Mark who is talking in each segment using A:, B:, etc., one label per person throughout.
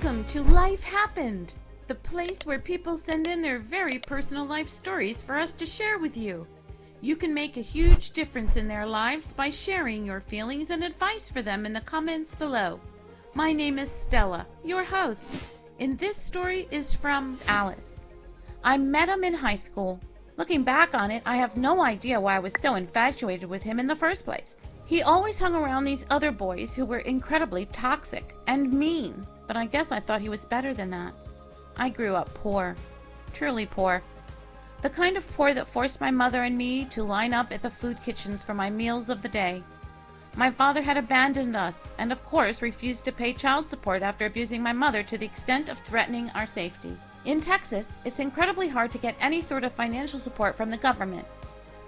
A: Welcome to Life Happened, the place where people send in their very personal life stories for us to share with you. You can make a huge difference in their lives by sharing your feelings and advice for them in the comments below. My name is Stella, your host, and this story is from Alice. I met him in high school. Looking back on it, I have no idea why I was so infatuated with him in the first place. He always hung around these other boys who were incredibly toxic and mean, but I guess I thought he was better than that. I grew up poor, truly poor. The kind of poor that forced my mother and me to line up at the food kitchens for my meals of the day. My father had abandoned us and of course refused to pay child support after abusing my mother to the extent of threatening our safety. In Texas, it's incredibly hard to get any sort of financial support from the government.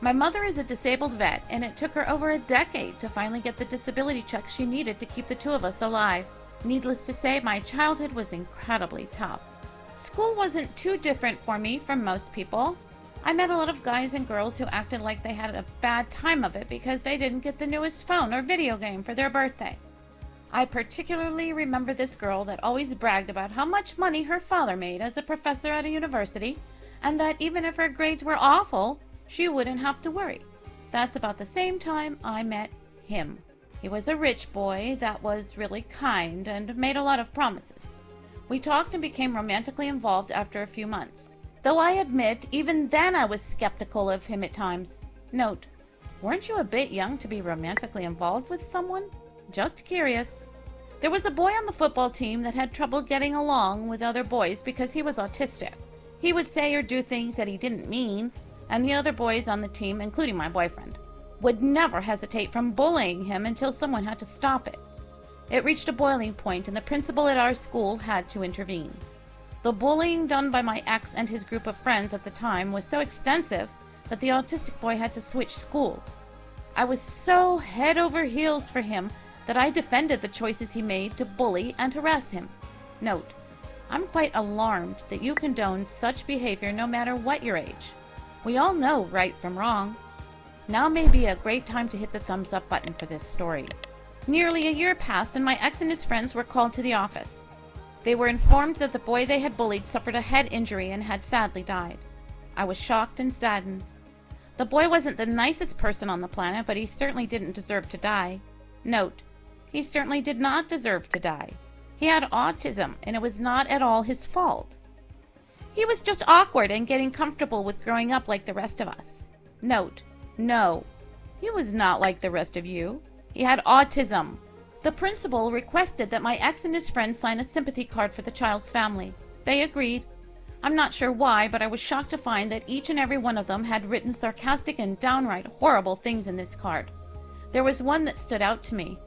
A: My mother is a disabled vet, and it took her over a decade to finally get the disability checks she needed to keep the two of us alive. Needless to say, my childhood was incredibly tough. School wasn't too different for me from most people. I met a lot of guys and girls who acted like they had a bad time of it because they didn't get the newest phone or video game for their birthday. I particularly remember this girl that always bragged about how much money her father made as a professor at a university, and that even if her grades were awful, she wouldn't have to worry. That's about the same time I met him. He was a rich boy that was really kind and made a lot of promises. We talked and became romantically involved after a few months. Though I admit, even then I was skeptical of him at times. Note, weren't you a bit young to be romantically involved with someone? Just curious. There was a boy on the football team that had trouble getting along with other boys because he was autistic. He would say or do things that he didn't mean, and the other boys on the team, including my boyfriend, would never hesitate from bullying him until someone had to stop it. It reached a boiling point and the principal at our school had to intervene. The bullying done by my ex and his group of friends at the time was so extensive that the autistic boy had to switch schools. I was so head over heels for him that I defended the choices he made to bully and harass him. Note, I'm quite alarmed that you condone such behavior no matter what your age. We all know right from wrong. Now may be a great time to hit the thumbs up button for this story. Nearly a year passed and my ex and his friends were called to the office. They were informed that the boy they had bullied suffered a head injury and had sadly died. I was shocked and saddened. The boy wasn't the nicest person on the planet, but he certainly didn't deserve to die. Note, he certainly did not deserve to die. He had autism and it was not at all his fault. He was just awkward and getting comfortable with growing up like the rest of us. Note, no, he was not like the rest of you. He had autism. The principal requested that my ex and his friends sign a sympathy card for the child's family. They agreed. I'm not sure why, but I was shocked to find that each and every one of them had written sarcastic and downright horrible things in this card. There was one that stood out to me.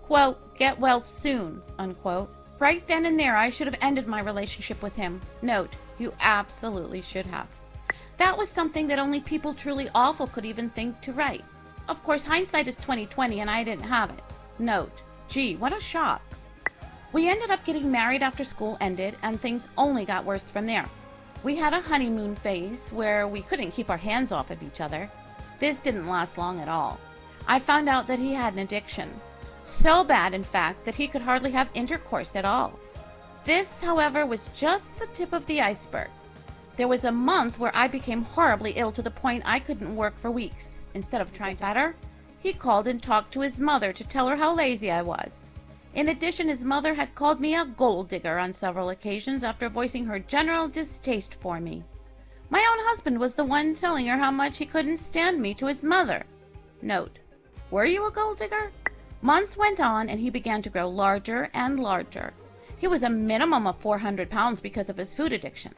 A: Quote, "Get well soon," unquote. Right then and there, I should have ended my relationship with him. Note, you absolutely should have. That was something that only people truly awful could even think to write. Of course, hindsight is 20/20 and I didn't have it. Note, gee, what a shock. We ended up getting married after school ended and things only got worse from there. We had a honeymoon phase where we couldn't keep our hands off of each other. This didn't last long at all. I found out that he had an addiction. So bad, in fact, that he could hardly have intercourse at all. This, however, was just the tip of the iceberg. There was a month where I became horribly ill to the point I couldn't work for weeks. Instead of trying to better, he called and talked to his mother to tell her how lazy I was. In addition, his mother had called me a gold digger on several occasions after voicing her general distaste for me. My own husband was the one telling her how much he couldn't stand me to his mother. Note, were you a gold digger? Months went on and he began to grow larger and larger. He was a minimum of 400 pounds because of his food addiction.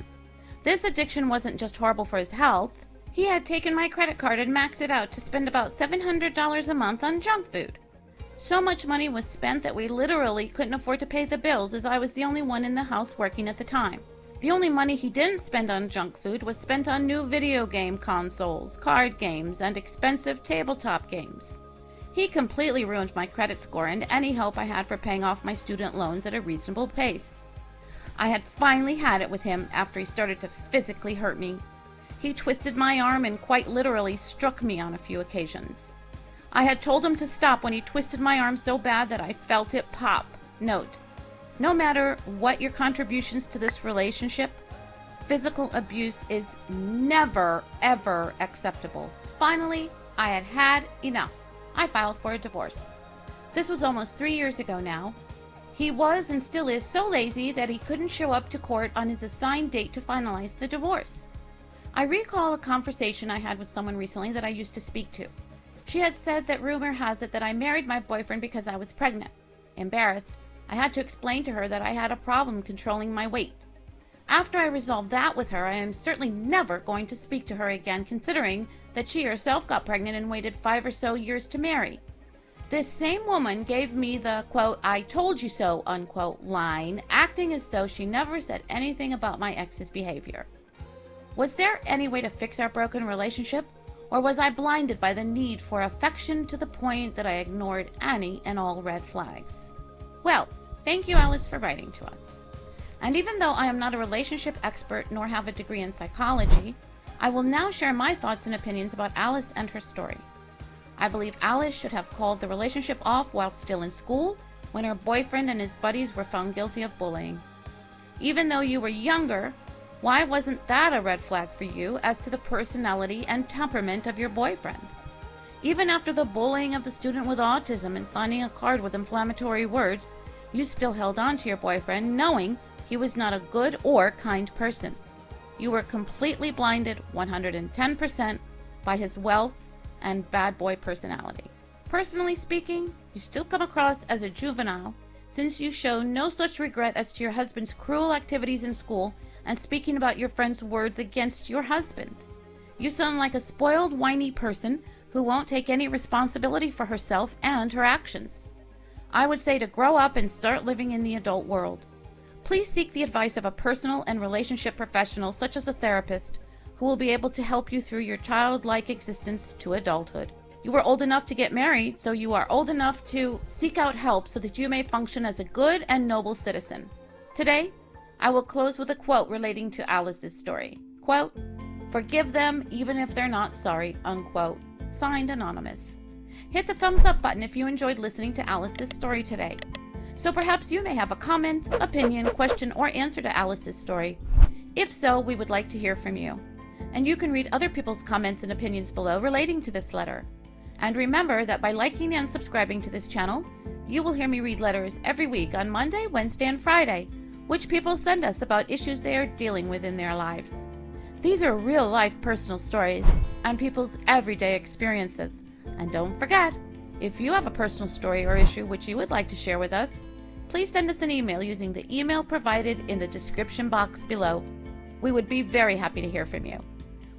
A: This addiction wasn't just horrible for his health. He had taken my credit card and maxed it out to spend about $700 a month on junk food. So much money was spent that we literally couldn't afford to pay the bills as I was the only one in the house working at the time. The only money he didn't spend on junk food was spent on new video game consoles, card games, and expensive tabletop games. He completely ruined my credit score and any hope I had for paying off my student loans at a reasonable pace. I had finally had it with him after he started to physically hurt me. He twisted my arm and quite literally struck me on a few occasions. I had told him to stop when he twisted my arm so bad that I felt it pop. Note, No matter what your contributions to this relationship, physical abuse is never, ever acceptable. Finally, I had had enough. I filed for a divorce. This was almost 3 years ago now. He was and still is so lazy that he couldn't show up to court on his assigned date to finalize the divorce. I recall a conversation I had with someone recently that I used to speak to. She had said that rumor has it that I married my boyfriend because I was pregnant. Embarrassed, I had to explain to her that I had a problem controlling my weight. After I resolved that with her, I am certainly never going to speak to her again, considering that she herself got pregnant and waited 5 or so years to marry. This same woman gave me the, quote, "I told you so," unquote line, acting as though she never said anything about my ex's behavior. Was there any way to fix our broken relationship, or was I blinded by the need for affection to the point that I ignored any and all red flags? Well, thank you, Alice, for writing to us. And even though I am not a relationship expert nor have a degree in psychology, I will now share my thoughts and opinions about Alice and her story. I believe Alice should have called the relationship off while still in school when her boyfriend and his buddies were found guilty of bullying. Even though you were younger, why wasn't that a red flag for you as to the personality and temperament of your boyfriend? Even after the bullying of the student with autism and signing a card with inflammatory words, you still held on to your boyfriend knowing he was not a good or kind person. You were completely blinded 110% by his wealth and bad boy personality. Personally speaking, you still come across as a juvenile since you show no such regret as to your husband's cruel activities in school and speaking about your friend's words against your husband. You sound like a spoiled, whiny person who won't take any responsibility for herself and her actions. I would say to grow up and start living in the adult world. Please seek the advice of a personal and relationship professional such as a therapist who will be able to help you through your childlike existence to adulthood. You are old enough to get married, so you are old enough to seek out help so that you may function as a good and noble citizen. Today, I will close with a quote relating to Alice's story. Quote, "Forgive them even if they're not sorry," unquote. Signed, Anonymous. Hit the thumbs up button if you enjoyed listening to Alice's story today. So perhaps you may have a comment, opinion, question, or answer to Alice's story. If so, we would like to hear from you. And you can read other people's comments and opinions below relating to this letter. And remember that by liking and subscribing to this channel, you will hear me read letters every week on Monday, Wednesday, and Friday, which people send us about issues they are dealing with in their lives. These are real-life personal stories and people's everyday experiences. And don't forget, if you have a personal story or issue which you would like to share with us, please send us an email using the email provided in the description box below. We would be very happy to hear from you.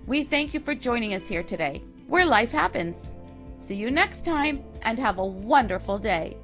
A: We thank you for joining us here today, where life happens. See you next time, and have a wonderful day.